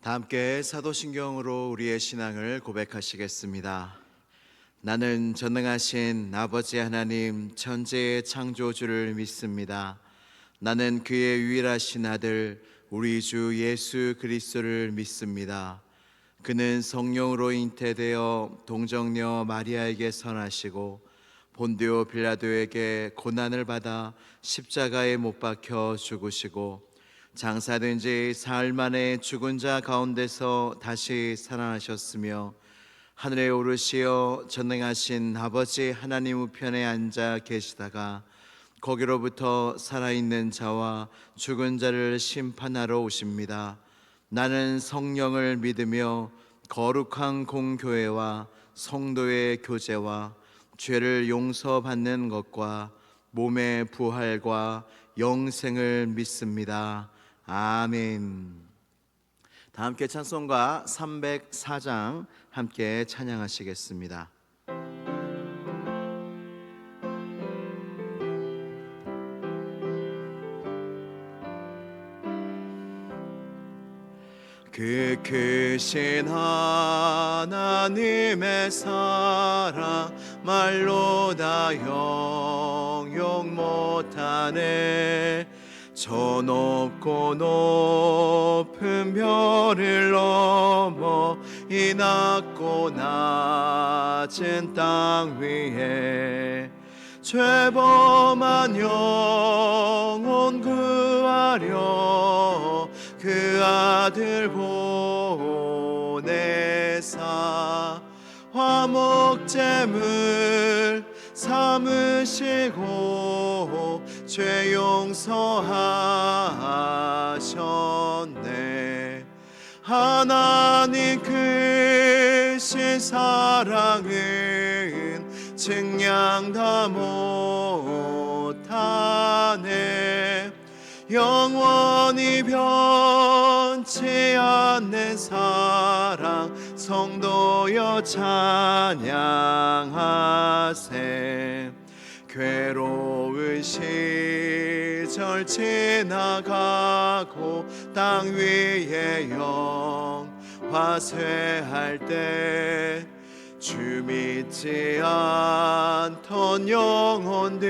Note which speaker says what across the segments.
Speaker 1: 다 함께 사도신경으로 우리의 신앙을 고백하시겠습니다. 나는 전능하신 아버지 하나님 천지의 창조주를 믿습니다. 나는 그의 유일하신 아들 우리 주 예수 그리스도를 믿습니다. 그는 성령으로 잉태되어 동정녀 마리아에게 선하시고 본디오 빌라도에게 고난을 받아 십자가에 못 박혀 죽으시고 장사된 지 사흘 만에 죽은 자 가운데서 다시 살아나셨으며 하늘에 오르시어 전능하신 아버지 하나님 우편에 앉아 계시다가 거기로부터 살아있는 자와 죽은 자를 심판하러 오십니다. 나는 성령을 믿으며 거룩한 공교회와 성도의 교제와 죄를 용서받는 것과 몸의 부활과 영생을 믿습니다. 아멘. 다 함께 찬송가 304장 함께 찬양하시겠습니다. 그 크신 하나님의 사랑 말로 다 형용 못하네. 저 높고 높은 별을 넘어 이 낮고 낮은 땅 위에 죄범한 영혼 구하려 그 아들 보내사 화목제물 삼으시고 죄 용서하셨네. 하나님 크신 사랑은 증량 다 못하네. 영원히 변치 않는 사랑 성도여 찬양하세. 괴로운 시절 지나가고 땅 위에 영화 쇠할 때 주 믿지 않던 영혼들은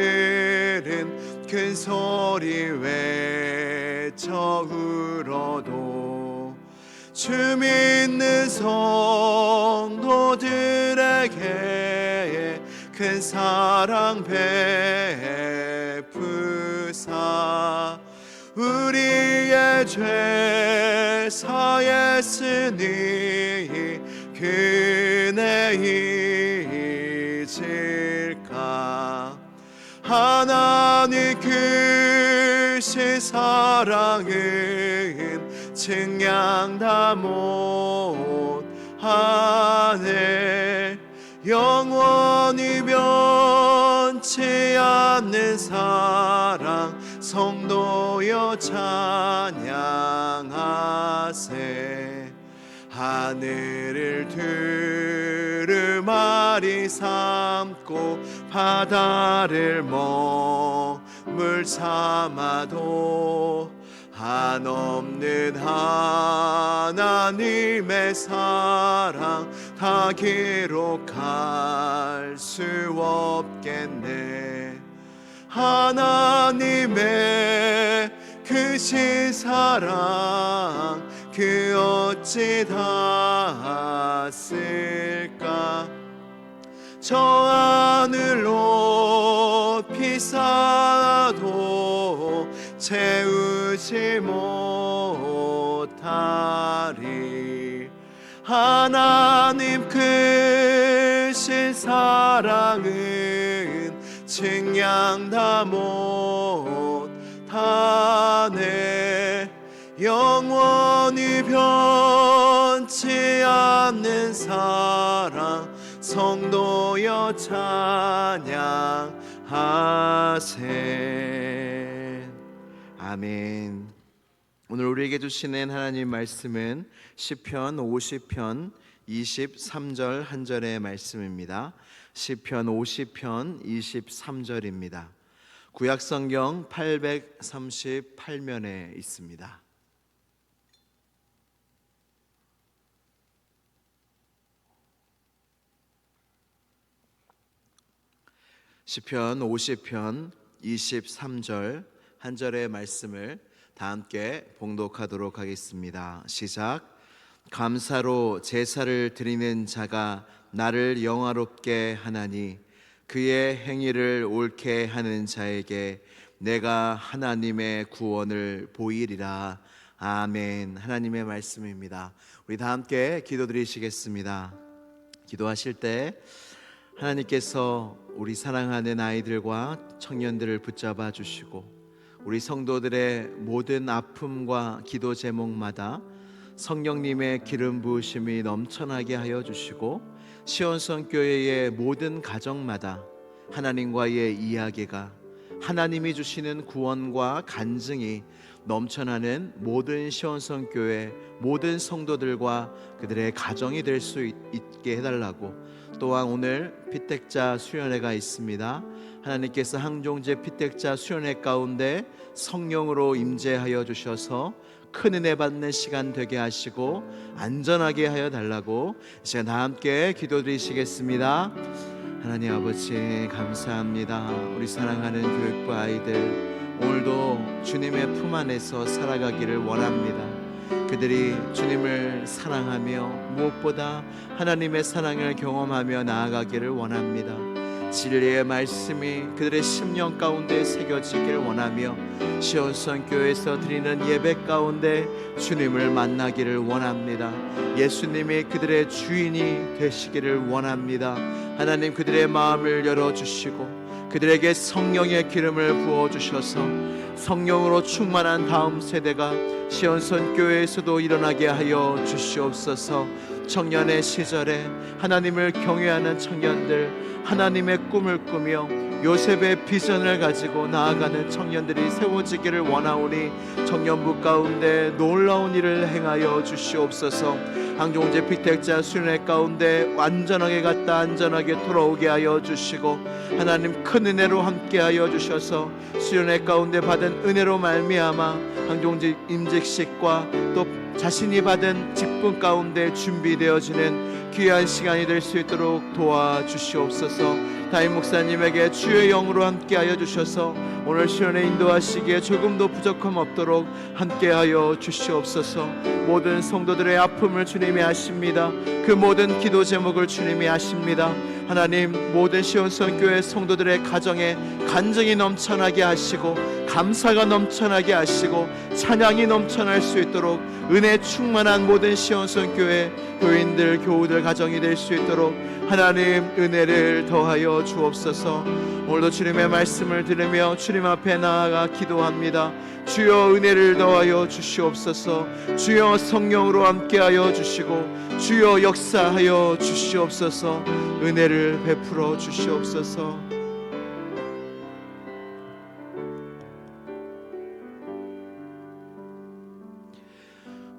Speaker 1: 큰 소리 외쳐 울어도 주 믿는 성도들에게 큰 사랑 베푸사 우리의 죄 사했으니 그네 잊을까. 하나님 크신 사랑은 증량 다 못하네. 영원히 변치 않는 사랑 성도여 찬양하세. 하늘을 두루마리 삼고 바다를 먹물 삼아도 한없는 하나님의 사랑 다 기록할 수 없겠네. 하나님의 크신 사랑 그 어찌 다 쓸까. 저 하늘 높이 쌓아도 채우지 못하리. 하나님 크신 사랑은 증량 다 못하네. 영원히 변치 않는 사랑 성도여 찬양하세. 아멘. 오늘 우리에게 주시는 하나님 말씀은 시편 50편 23절 한 절의 말씀입니다. 시편 50편 23절입니다. 구약성경 838면에 있습니다. 시편 50편 23절 한 절의 말씀을 다 함께 봉독하도록 하겠습니다. 시작. 감사로 제사를 드리는 자가 나를 영화롭게 하나니 그의 행위를 옳게 하는 자에게 내가 하나님의 구원을 보이리라. 아멘. 하나님의 말씀입니다. 우리 다 함께 기도드리시겠습니다. 기도하실 때 하나님께서 우리 사랑하는 아이들과 청년들을 붙잡아 주시고 우리 성도들의 모든 아픔과 기도 제목마다 성령님의 기름 부으심이 넘쳐나게 하여 주시고 시온성 교회의 모든 가정마다 하나님과의 이야기가 하나님이 주시는 구원과 간증이 넘쳐나는 모든 시온성 교회 모든 성도들과 그들의 가정이 될 수 있게 해달라고, 또한 오늘 피택자 수련회가 있습니다. 하나님께서 항종제 피택자 수련회 가운데 성령으로 임재하여 주셔서 큰 은혜 받는 시간 되게 하시고 안전하게 하여 달라고 이 시간 다 함께 기도드리시겠습니다. 하나님 아버지 감사합니다. 우리 사랑하는 교육부 아이들 오늘도 주님의 품 안에서 살아가기를 원합니다. 그들이 주님을 사랑하며 무엇보다 하나님의 사랑을 경험하며 나아가기를 원합니다. 진리의 말씀이 그들의 심령 가운데 새겨지기를 원하며 시온성 교회에서 드리는 예배 가운데 주님을 만나기를 원합니다. 예수님이 그들의 주인이 되시기를 원합니다. 하나님 그들의 마음을 열어주시고 그들에게 성령의 기름을 부어주셔서 성령으로 충만한 다음 세대가 시온성 교회에서도 일어나게 하여 주시옵소서. 청년의 시절에 하나님을 경외하는 청년들, 하나님의 꿈을 꾸며 요셉의 비전을 가지고 나아가는 청년들이 세워지기를 원하오니 청년부 가운데 놀라운 일을 행하여 주시옵소서. 항종제 피택자 수련회 가운데 안전하게 갔다 안전하게 돌아오게 하여 주시고 하나님 큰 은혜로 함께하여 주셔서 수련회 가운데 받은 은혜로 말미암아 항종제 임직식과 또 자신이 받은 직분 가운데 준비되어지는 귀한 시간이 될 수 있도록 도와주시옵소서. 담임 목사님에게 주의 영으로 함께하여 주셔서 오늘 시련에 인도하시기에 조금도 부족함 없도록 함께하여 주시옵소서. 모든 성도들의 아픔을 주님이 아십니다. 그 모든 기도 제목을 주님이 아십니다. 하나님 모든 시온성 교회 성도들의 가정에 간증이 넘쳐나게 하시고 감사가 넘쳐나게 하시고 찬양이 넘쳐날 수 있도록 은혜 충만한 모든 시온성 교회 교인들 교우들 가정이 될 수 있도록 하나님 은혜를 더하여 주옵소서. 오늘도 주님의 말씀을 들으며 주님 앞에 나아가 기도합니다. 주여 은혜를 더하여 주시옵소서. 주여 성령으로 함께하여 주시고 주여 역사하여 주시옵소서. 은혜를 베풀어 주시옵소서.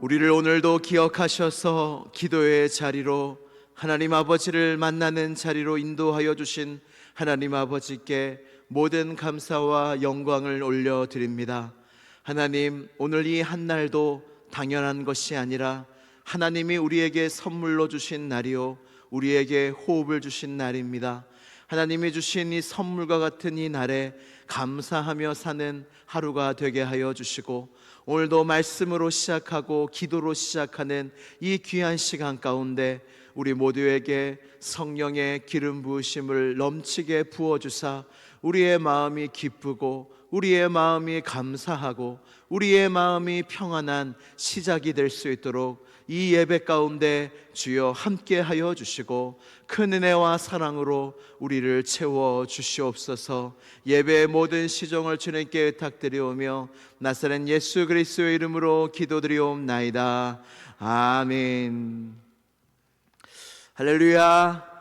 Speaker 1: 우리를 오늘도 기억하셔서 기도의 자리로 하나님 아버지를 만나는 자리로 인도하여 주신 하나님 아버지께 모든 감사와 영광을 올려드립니다. 하나님 오늘 이 한날도 당연한 것이 아니라 하나님이 우리에게 선물로 주신 날이요 우리에게 호흡을 주신 날입니다. 하나님이 주신 이 선물과 같은 이 날에 감사하며 사는 하루가 되게 하여 주시고 오늘도 말씀으로 시작하고 기도로 시작하는 이 귀한 시간 가운데 우리 모두에게 성령의 기름 부으심을 넘치게 부어주사 우리의 마음이 기쁘고 우리의 마음이 감사하고 우리의 마음이 평안한 시작이 될 수 있도록 이 예배 가운데 주여 함께하여 주시고 큰 은혜와 사랑으로 우리를 채워 주시옵소서. 예배의 모든 시종을 주님께 의탁드리오며 나사렛 예수 그리스도의 이름으로 기도드리옵나이다. 아멘. 할렐루야.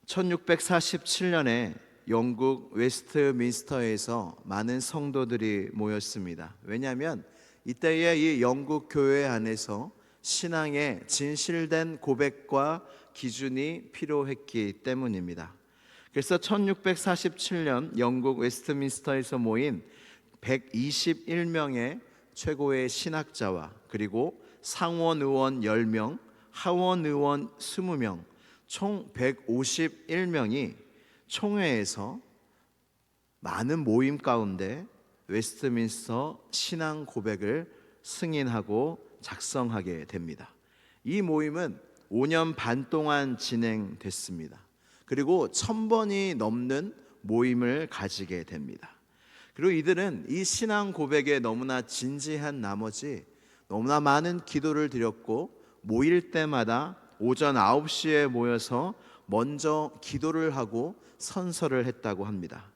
Speaker 1: 1647년에 영국 웨스트민스터에서 많은 성도들이 모였습니다. 왜냐하면 이때에 이 영국 교회 안에서 신앙의 진실된 고백과 기준이 필요했기 때문입니다. 그래서 1647년 영국 웨스트민스터에서 모인 121명의 최고의 신학자와 그리고 상원 의원 10명, 하원 의원 20명, 총 151명이 총회에서 많은 모임 가운데 웨스트민스터 신앙 고백을 승인하고 작성하게 됩니다. 이 모임은 5년 반 동안 진행됐습니다. 그리고 1000번이 넘는 모임을 가지게 됩니다. 그리고 이들은 이 신앙 고백에 너무나 진지한 나머지 너무나 많은 기도를 드렸고, 모일 때마다 오전 9시에 모여서 먼저 기도를 하고 선서를 했다고 합니다.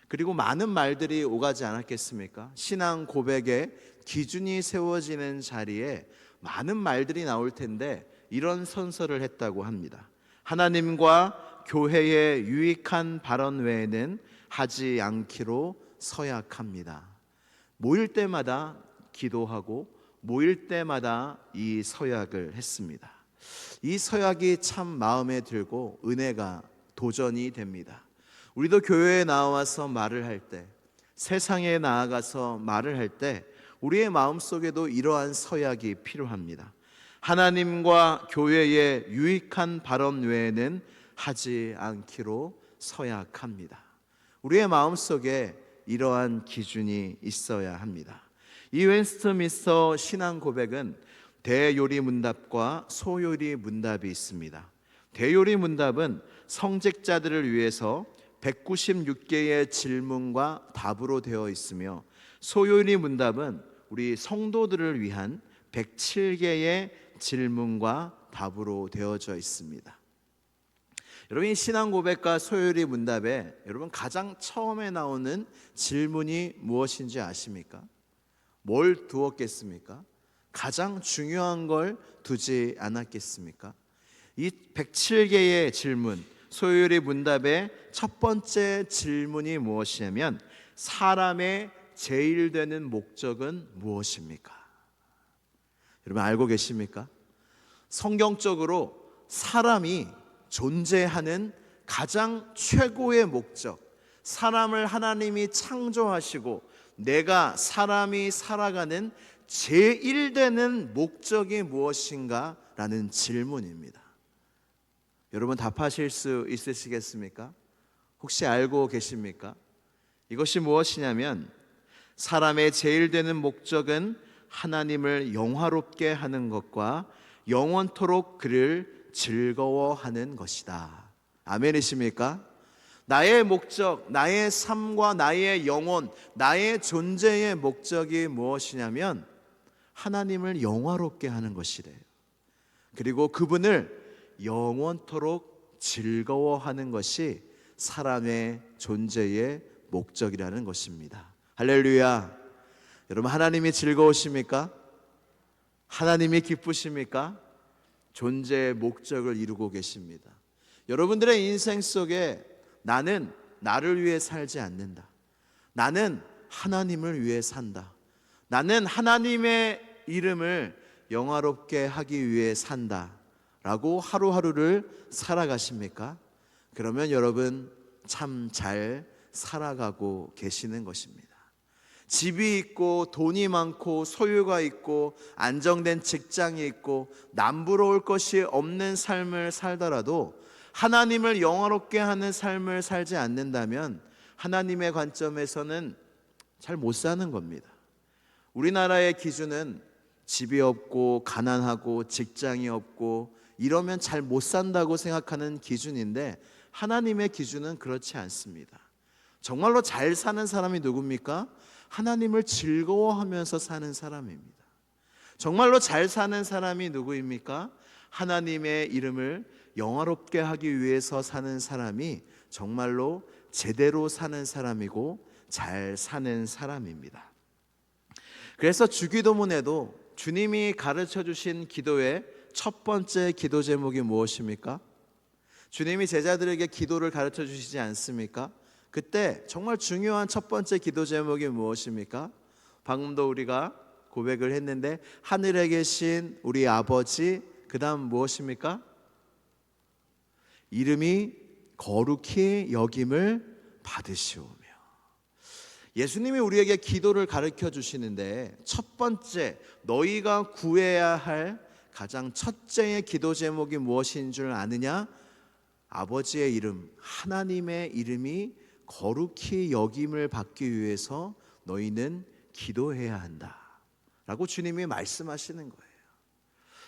Speaker 1: 그리고 많은 말들이 오가지 않았겠습니까? 신앙 고백의 기준이 세워지는 자리에 많은 말들이 나올 텐데 이런 선서를 했다고 합니다. 하나님과 교회의 유익한 발언 외에는 하지 않기로 서약합니다. 모일 때마다 기도하고 모일 때마다 이 서약을 했습니다. 이 서약이 참 마음에 들고 은혜가 도전이 됩니다. 우리도 교회에 나와서 말을 할 때, 세상에 나아가서 말을 할 때 우리의 마음속에도 이러한 서약이 필요합니다. 하나님과 교회의 유익한 발언 외에는 하지 않기로 서약합니다. 우리의 마음속에 이러한 기준이 있어야 합니다. 이 웨스트민스터 신앙 고백은 대요리 문답과 소요리 문답이 있습니다. 대요리 문답은 성직자들을 위해서 196개의 질문과 답으로 되어 있으며, 소요리 문답은 우리 성도들을 위한 107개의 질문과 답으로 되어져 있습니다. 여러분, 이 신앙 고백과 소요리 문답에 여러분 가장 처음에 나오는 질문이 무엇인지 아십니까? 뭘 두었겠습니까? 가장 중요한 걸 두지 않았겠습니까? 이 107개의 질문, 소요리 문답의 첫 번째 질문이 무엇이냐면, 사람의 제일 되는 목적은 무엇입니까? 여러분 알고 계십니까? 성경적으로 사람이 존재하는 가장 최고의 목적, 사람을 하나님이 창조하시고 내가 사람이 살아가는 제일 되는 목적이 무엇인가? 라는 질문입니다. 여러분 답하실 수 있으시겠습니까? 혹시 알고 계십니까? 이것이 무엇이냐면, 사람의 제일 되는 목적은 하나님을 영화롭게 하는 것과 영원토록 그를 즐거워하는 것이다. 아멘이십니까? 나의 목적, 나의 삶과 나의 영혼, 나의 존재의 목적이 무엇이냐면 하나님을 영화롭게 하는 것이래요. 그리고 그분을 영원토록 즐거워하는 것이 사람의 존재의 목적이라는 것입니다. 할렐루야. 여러분 하나님이 즐거우십니까? 하나님이 기쁘십니까? 존재의 목적을 이루고 계십니다. 여러분들의 인생 속에 나는 나를 위해 살지 않는다. 나는 하나님을 위해 산다. 나는 하나님의 이름을 영화롭게 하기 위해 산다 라고 하루하루를 살아가십니까? 그러면 여러분 참 잘 살아가고 계시는 것입니다. 집이 있고 돈이 많고 소유가 있고 안정된 직장이 있고 남부러울 것이 없는 삶을 살더라도 하나님을 영화롭게 하는 삶을 살지 않는다면 하나님의 관점에서는 잘 못 사는 겁니다. 우리나라의 기준은 집이 없고 가난하고 직장이 없고 이러면 잘 못 산다고 생각하는 기준인데, 하나님의 기준은 그렇지 않습니다. 정말로 잘 사는 사람이 누굽니까? 하나님을 즐거워하면서 사는 사람입니다. 정말로 잘 사는 사람이 누구입니까? 하나님의 이름을 영화롭게 하기 위해서 사는 사람이 정말로 제대로 사는 사람이고 잘 사는 사람입니다. 그래서 주기도문에도 주님이 가르쳐 주신 기도의 첫 번째 기도 제목이 무엇입니까? 주님이 제자들에게 기도를 가르쳐 주시지 않습니까? 그때 정말 중요한 첫 번째 기도 제목이 무엇입니까? 방금도 우리가 고백을 했는데, 하늘에 계신 우리 아버지, 그 다음 무엇입니까? 이름이 거룩히 여김을 받으시오며. 예수님이 우리에게 기도를 가르쳐 주시는데 첫 번째 너희가 구해야 할 가장 첫째의 기도 제목이 무엇인 줄 아느냐? 아버지의 이름, 하나님의 이름이 거룩히 여김을 받기 위해서 너희는 기도해야 한다 라고 주님이 말씀하시는 거예요.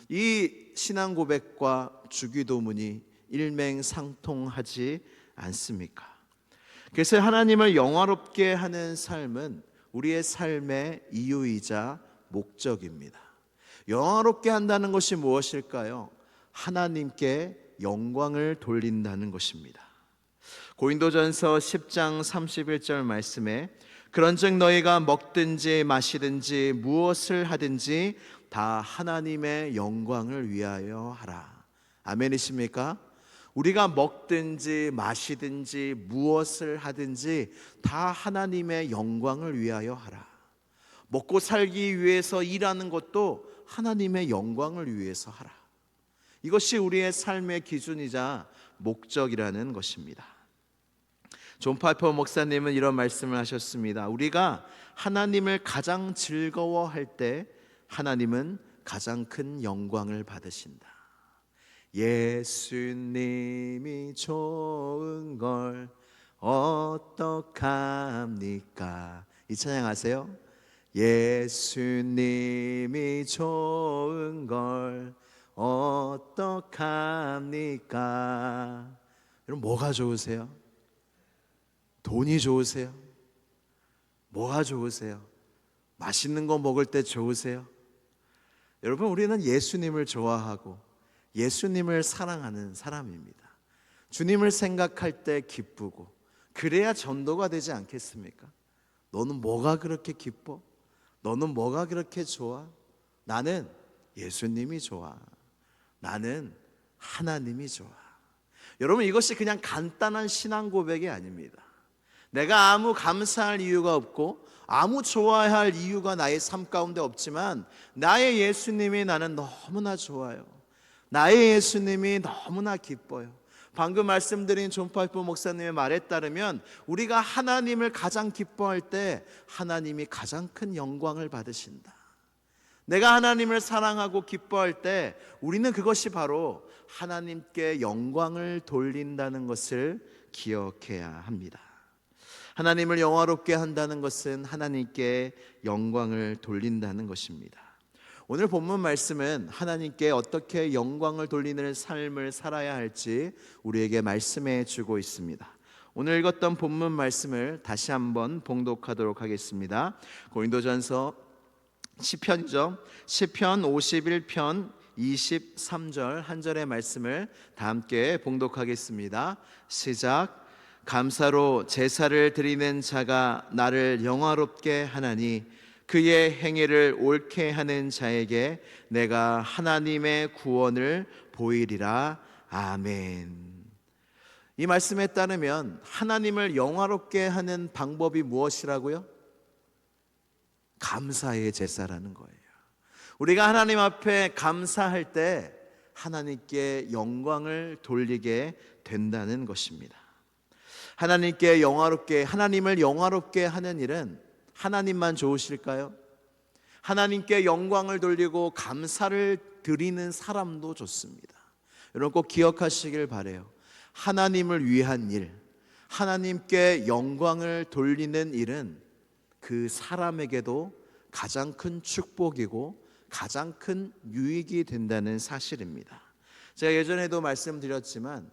Speaker 1: 이 신앙 고백과 주기도문이 일맹상통하지 않습니까? 그래서 하나님을 영화롭게 하는 삶은 우리의 삶의 이유이자 목적입니다. 영화롭게 한다는 것이 무엇일까요? 하나님께 영광을 돌린다는 것입니다. 고린도전서 10장 31절 말씀에 그런즉 너희가 먹든지 마시든지 무엇을 하든지 다 하나님의 영광을 위하여 하라. 아멘이십니까? 우리가 먹든지 마시든지 무엇을 하든지 다 하나님의 영광을 위하여 하라. 먹고 살기 위해서 일하는 것도 하나님의 영광을 위해서 하라. 이것이 우리의 삶의 기준이자 목적이라는 것입니다. 존 파이퍼 목사님은 이런 말씀을 하셨습니다. 우리가 하나님을 가장 즐거워할 때 하나님은 가장 큰 영광을 받으신다. 예수님이 좋은 걸 어떡합니까? 이 찬양 아세요? 예수님이 좋은 걸 어떡합니까? 여러분 뭐가 좋으세요? 돈이 좋으세요? 뭐가 좋으세요? 맛있는 거 먹을 때 좋으세요? 여러분 우리는 예수님을 좋아하고 예수님을 사랑하는 사람입니다. 주님을 생각할 때 기쁘고 그래야 전도가 되지 않겠습니까? 너는 뭐가 그렇게 기뻐? 너는 뭐가 그렇게 좋아? 나는 예수님이 좋아. 나는 하나님이 좋아. 여러분 이것이 그냥 간단한 신앙 고백이 아닙니다. 내가 아무 감사할 이유가 없고 아무 좋아야 할 이유가 나의 삶 가운데 없지만 나의 예수님이 나는 너무나 좋아요. 나의 예수님이 너무나 기뻐요. 방금 말씀드린 존 파이퍼 목사님의 말에 따르면 우리가 하나님을 가장 기뻐할 때 하나님이 가장 큰 영광을 받으신다. 내가 하나님을 사랑하고 기뻐할 때 우리는 그것이 바로 하나님께 영광을 돌린다는 것을 기억해야 합니다. 하나님을 영화롭게 한다는 것은 하나님께 영광을 돌린다는 것입니다. 오늘 본문 말씀은 하나님께 어떻게 영광을 돌리는 삶을 살아야 할지 우리에게 말씀해 주고 있습니다. 오늘 읽었던 본문 말씀을 다시 한번 봉독하도록 하겠습니다. 고린도전서 시편이죠. 시편 51편 23절 한 절의 말씀을 다 함께 봉독하겠습니다. 시작. 감사로 제사를 드리는 자가 나를 영화롭게 하나니 그의 행위를 옳게 하는 자에게 내가 하나님의 구원을 보이리라. 아멘. 이 말씀에 따르면 하나님을 영화롭게 하는 방법이 무엇이라고요? 감사의 제사라는 거예요. 우리가 하나님 앞에 감사할 때 하나님께 영광을 돌리게 된다는 것입니다. 하나님께 하나님을 영화롭게 하는 일은 하나님만 좋으실까요? 하나님께 영광을 돌리고 감사를 드리는 사람도 좋습니다. 여러분 꼭 기억하시길 바라요. 하나님을 위한 일, 하나님께 영광을 돌리는 일은 그 사람에게도 가장 큰 축복이고 가장 큰 유익이 된다는 사실입니다. 제가 예전에도 말씀드렸지만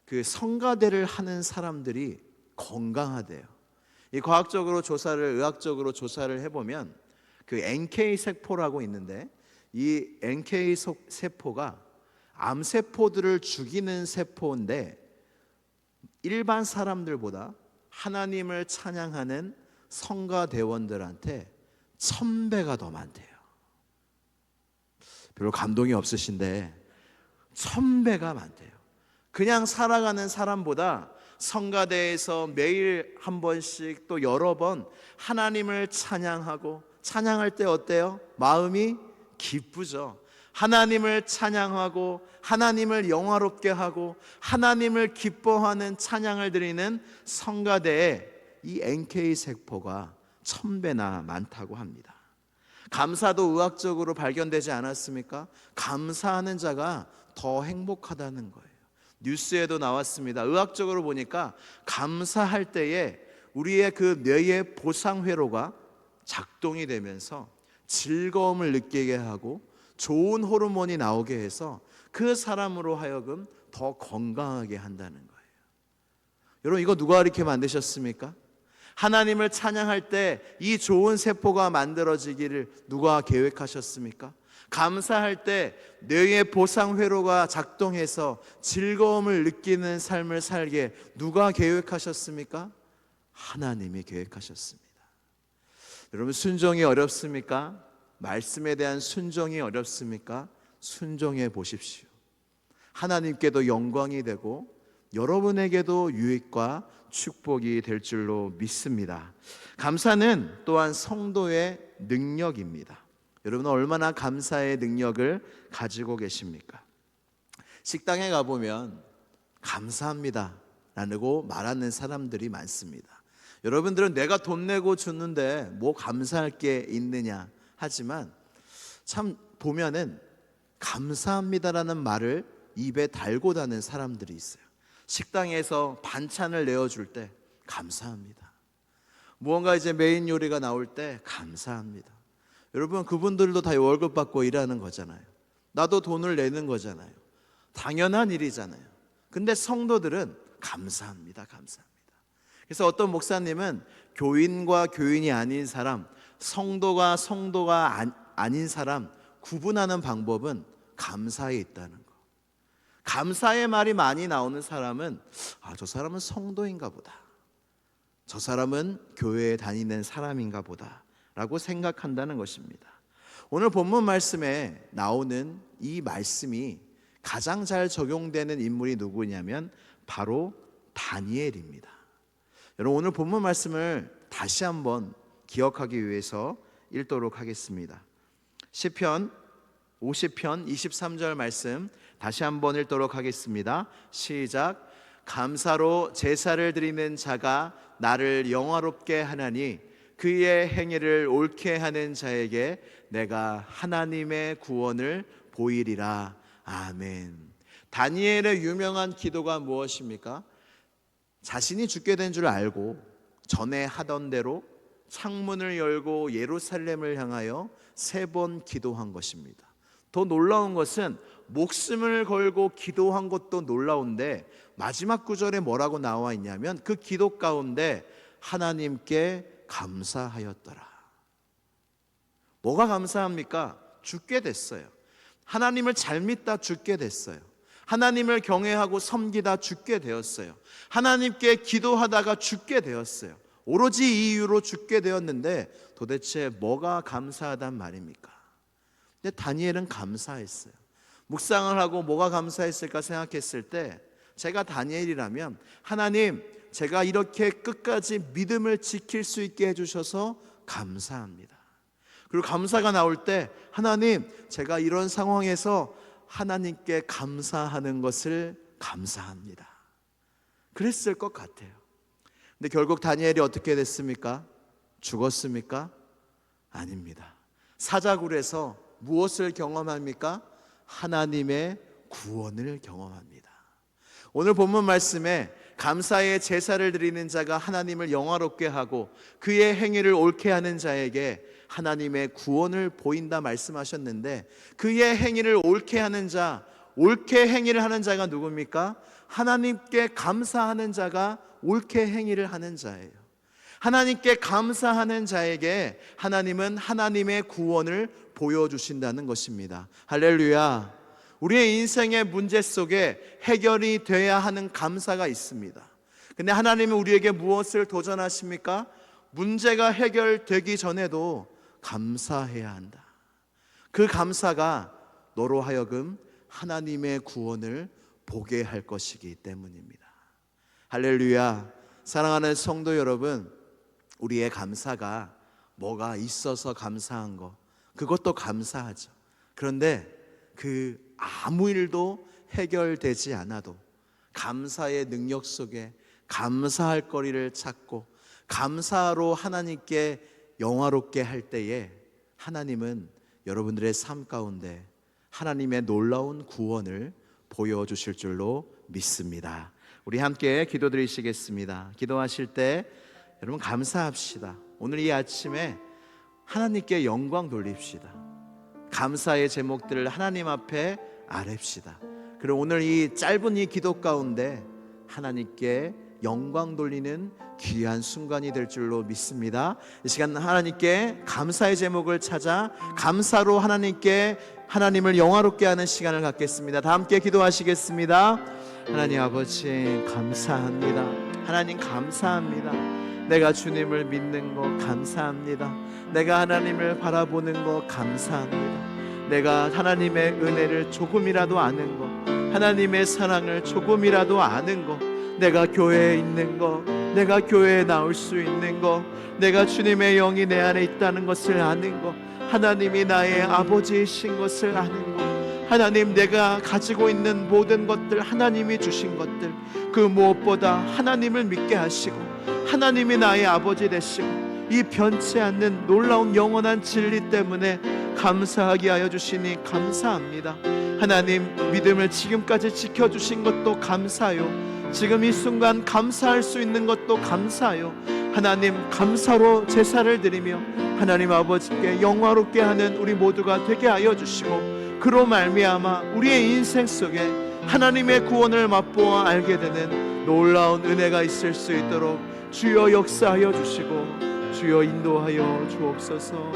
Speaker 1: 그 성가대를 하는 사람들이 건강하대요. 이 의학적으로 조사를 해보면 그 NK 세포라고 있는데 이 NK 세포가 암세포들을 죽이는 세포인데 일반 사람들보다 하나님을 찬양하는 성가대원들한테 1000배가 더 많대요. 별로 감동이 없으신데 1000배가 많대요. 그냥 살아가는 사람보다 성가대에서 매일 한 번씩 또 여러 번 하나님을 찬양할 때 어때요? 마음이 기쁘죠. 하나님을 찬양하고 하나님을 영화롭게 하고 하나님을 기뻐하는 찬양을 드리는 성가대에 이 NK 세포가 1000배나 많다고 합니다. 감사도 의학적으로 발견되지 않았습니까? 감사하는 자가 더 행복하다는 거예요. 뉴스에도 나왔습니다. 의학적으로 보니까 감사할 때에 우리의 그 뇌의 보상회로가 작동이 되면서 즐거움을 느끼게 하고 좋은 호르몬이 나오게 해서 그 사람으로 하여금 더 건강하게 한다는 거예요. 여러분, 이거 누가 이렇게 만드셨습니까? 하나님을 찬양할 때 이 좋은 세포가 만들어지기를 누가 계획하셨습니까? 감사할 때 뇌의 보상 회로가 작동해서 즐거움을 느끼는 삶을 살게 누가 계획하셨습니까? 하나님이 계획하셨습니다. 여러분, 순종이 어렵습니까? 말씀에 대한 순종이 어렵습니까? 순종해 보십시오. 하나님께도 영광이 되고 여러분에게도 유익과 축복이 될 줄로 믿습니다. 감사는 또한 성도의 능력입니다. 여러분은 얼마나 감사의 능력을 가지고 계십니까? 식당에 가보면 감사합니다 라고 말하는 사람들이 많습니다. 여러분들은 내가 돈 내고 줬는데 뭐 감사할 게 있느냐 하지만 참 보면은 감사합니다라는 말을 입에 달고 다는 사람들이 있어요. 식당에서 반찬을 내어줄 때 감사합니다. 무언가 이제 메인 요리가 나올 때 감사합니다. 여러분, 그분들도 다 월급 받고 일하는 거잖아요. 나도 돈을 내는 거잖아요. 당연한 일이잖아요. 근데 성도들은 감사합니다, 감사합니다. 그래서 어떤 목사님은 교인과 교인이 아닌 사람, 성도가 아닌 사람 구분하는 방법은 감사에 있다는 거. 감사의 말이 많이 나오는 사람은 저 사람은 성도인가 보다, 저 사람은 교회에 다니는 사람인가 보다 라고 생각한다는 것입니다. 오늘 본문 말씀에 나오는 이 말씀이 가장 잘 적용되는 인물이 누구냐면 바로 다니엘입니다. 여러분, 오늘 본문 말씀을 다시 한번 기억하기 위해서 읽도록 하겠습니다. 시편 50편 23절 말씀 다시 한번 읽도록 하겠습니다. 시작. 감사로 제사를 드리는 자가 나를 영화롭게 하나니 그의 행위를 옳게 하는 자에게 내가 하나님의 구원을 보이리라. 아멘. 다니엘의 유명한 기도가 무엇입니까? 자신이 죽게 된 줄 알고 전에 하던 대로 창문을 열고 예루살렘을 향하여 3번 기도한 것입니다. 더 놀라운 것은 목숨을 걸고 기도한 것도 놀라운데 마지막 구절에 뭐라고 나와 있냐면 그 기도 가운데 하나님께 감사하였더라. 뭐가 감사합니까? 죽게 됐어요. 하나님을 잘 믿다 죽게 됐어요. 하나님을 경외하고 섬기다 죽게 되었어요. 하나님께 기도하다가 죽게 되었어요. 오로지 이 이유로 죽게 되었는데 도대체 뭐가 감사하단 말입니까? 근데 다니엘은 감사했어요. 묵상을 하고 뭐가 감사했을까 생각했을 때 제가 다니엘이라면 하나님, 제가 이렇게 끝까지 믿음을 지킬 수 있게 해주셔서 감사합니다. 그리고 감사가 나올 때 하나님, 제가 이런 상황에서 하나님께 감사하는 것을 감사합니다. 그랬을 것 같아요. 근데 결국 다니엘이 어떻게 됐습니까? 죽었습니까? 아닙니다. 사자굴에서 무엇을 경험합니까? 하나님의 구원을 경험합니다. 오늘 본문 말씀에 감사의 제사를 드리는 자가 하나님을 영화롭게 하고 그의 행위를 옳게 하는 자에게 하나님의 구원을 보인다 말씀하셨는데 그의 행위를 옳게 하는 자, 옳게 행위를 하는 자가 누굽니까? 하나님께 감사하는 자가 옳게 행위를 하는 자예요. 하나님께 감사하는 자에게 하나님은 하나님의 구원을 보여주신다는 것입니다. 할렐루야. 우리의 인생의 문제 속에 해결이 돼야 하는 감사가 있습니다. 근데 하나님은 우리에게 무엇을 도전하십니까? 문제가 해결되기 전에도 감사해야 한다. 그 감사가 너로 하여금 하나님의 구원을 보게 할 것이기 때문입니다. 할렐루야. 사랑하는 성도 여러분, 우리의 감사가 뭐가 있어서 감사한 거, 그것도 감사하죠. 그런데 그 아무 일도 해결되지 않아도 감사의 능력 속에 감사할 거리를 찾고 감사로 하나님께 영화롭게 할 때에 하나님은 여러분들의 삶 가운데 하나님의 놀라운 구원을 보여주실 줄로 믿습니다. 우리 함께 기도드리시겠습니다. 기도하실 때 여러분 감사합시다. 오늘 이 아침에 하나님께 영광 돌립시다. 감사의 제목들을 하나님 앞에 아뢰시다. 그리고 오늘 이 짧은 이 기도 가운데 하나님께 영광 돌리는 귀한 순간이 될 줄로 믿습니다. 이 시간 하나님께 감사의 제목을 찾아 감사로 하나님을 영화롭게 하는 시간을 갖겠습니다. 다 함께 기도하시겠습니다. 하나님 아버지 감사합니다. 하나님 감사합니다. 내가 주님을 믿는 거 감사합니다. 내가 하나님을 바라보는 거 감사합니다. 내가 하나님의 은혜를 조금이라도 아는 거, 하나님의 사랑을 조금이라도 아는 거, 내가 교회에 있는 거, 내가 교회에 나올 수 있는 거, 내가 주님의 영이 내 안에 있다는 것을 아는 거, 하나님이 나의 아버지이신 것을 아는 거, 하나님 내가 가지고 있는 모든 것들, 하나님이 주신 것들, 그 무엇보다 하나님을 믿게 하시고 하나님이 나의 아버지 되시고 이 변치 않는 놀라운 영원한 진리 때문에 감사하게 하여 주시니 감사합니다. 하나님 믿음을 지금까지 지켜주신 것도 감사요, 지금 이 순간 감사할 수 있는 것도 감사요. 하나님 감사로 제사를 드리며 하나님 아버지께 영화롭게 하는 우리 모두가 되게 하여 주시고, 그로 말미암아 우리의 인생 속에 하나님의 구원을 맛보아 알게 되는 놀라운 은혜가 있을 수 있도록 주여 역사하여 주시고 주여 인도하여 주옵소서.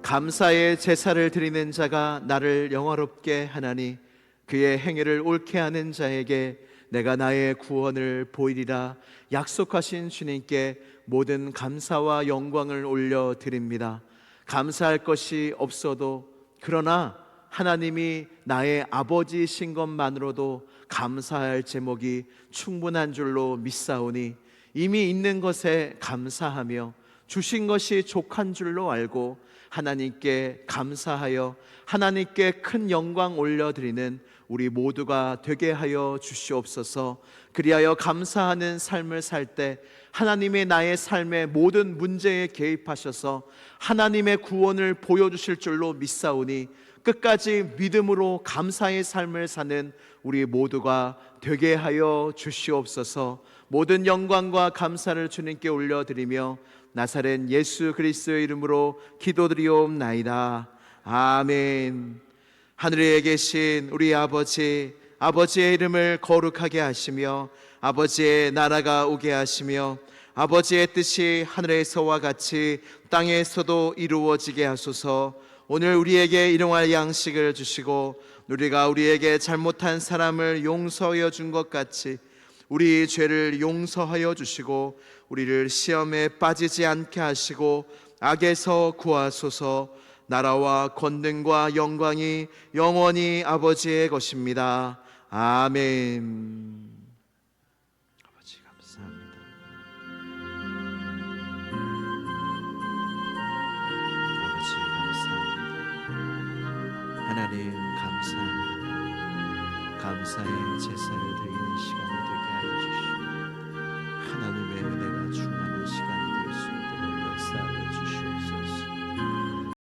Speaker 1: 감사의 제사를 드리는 자가 나를 영화롭게 하나니 그의 행위를 옳게 하는 자에게 내가 나의 구원을 보이리라 약속하신 주님께 모든 감사와 영광을 올려드립니다. 감사할 것이 없어도, 그러나 하나님이 나의 아버지이신 것만으로도 감사할 제목이 충분한 줄로 믿사오니 이미 있는 것에 감사하며 주신 것이 족한 줄로 알고 하나님께 감사하여 하나님께 큰 영광 올려드리는 우리 모두가 되게 하여 주시옵소서. 그리하여 감사하는 삶을 살 때 하나님의 나의 삶의 모든 문제에 개입하셔서 하나님의 구원을 보여주실 줄로 믿사오니 끝까지 믿음으로 감사의 삶을 사는 우리 모두가 되게 하여 주시옵소서. 모든 영광과 감사를 주님께 올려드리며 나사렛 예수 그리스도의 이름으로 기도드리옵나이다. 아멘. 하늘에 계신 우리 아버지, 아버지의 이름을 거룩하게 하시며 아버지의 나라가 오게 하시며 아버지의 뜻이 하늘에서와 같이 땅에서도 이루어지게 하소서. 오늘 우리에게 일용할 양식을 주시고 우리가 우리에게 잘못한 사람을 용서하여 준 것 같이 우리 죄를 용서하여 주시고 우리를 시험에 빠지지 않게 하시고 악에서 구하소서. 나라와 권능과 영광이 영원히 아버지의 것입니다. 아멘. 아버지 감사합니다. 아버지 감사합니다. 하나님 감사합니다. 감사의 제사를 드리는 시간